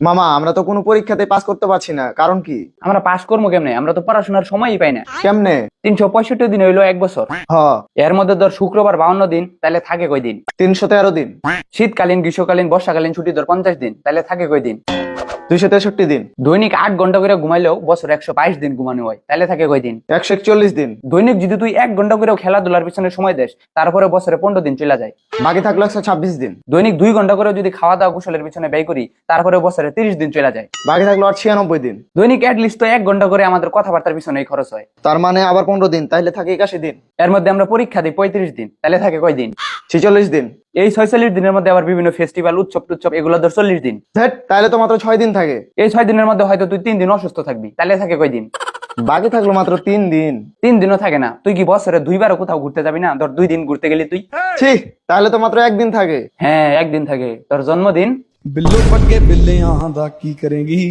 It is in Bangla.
মামা আমরা তো কোনো পরীক্ষাতে পাস করতে পারছি না, কারণ কি? আমরা পাস করবো কেমনে? আমরা তো পড়াশোনার সময়ই পাই না। কেমনে? 365 দিন হইলো এক বছর। হ, এর মধ্যে ধর শুক্রবার 52 দিন, তাহলে থাকে কয় দিন? 313 দিন। শীতকালীন, গ্রীষ্মকালীন, বর্ষাকালীন ছুটি ধর 50 দিন, তাহলে থাকে কয় দিন? 263 দিন। দৈনিক 8 ঘন্টা করে ঘুমাইলেও বছর 122 দিন ঘুমানো হয়, তাহলে থাকে কয় দিন? 141 দিন। দৈনিক যদি তুই 1 ঘন্টা করে খেলাধুলার পিছনে সময় দেস, তারপরে বছরে 15 দিন চলে যায়। বাকি থাকলো 126 দিন। দৈনিক 2 ঘন্টা করে যদি খাওয়া দাওয়া কুশলের পিছনে ব্যয় করি, তারপরে বছরে 30 দিন চলে যায়। বাকি থাকলো আর 96 দিন। দৈনিক লিস্ট তো 1 ঘন্টা করে আমাদের কথাবার্তার পিছনেই খরচ হয়। তার মানে আবার 15 দিন, তাইলে থাকে 81 দিন। এর মধ্যে আমরা পরীক্ষা দিই 35 দিন, তাহলে থাকে কয় দিন? 46 দিন। এই 46 দিনের মধ্যে আবার বিভিন্ন ফেস্টিভ্যাল, উৎসব টুৎসব, এগুলো ধর 40 দিন। ধ্যাৎ, তাহলে তো মাত্র 6 দিন থাকে। এই 6 দিনের মধ্যে হয়তো তুই 3 দিন অসুস্থ থাকবি, তাহলে থাকে কয় দিন? বাকি থাকলো মাত্র 3 দিন। 3 দিনও থাকে না। তুই কি বছরে 2 বারও কোথাও ঘুরতে যাবি না? ধর 2 দিন ঘুরতে গেলি তুই। ছি, তাহলে তো মাত্র একদিন থাকে। হ্যাঁ, একদিন থাকে, তোর জন্মদিন। ਬਿੱਲੋ ਪੱਗੇ ਬਿੱਲਿਆਂ ਦਾ ਕੀ ਕਰੇਂਗੀ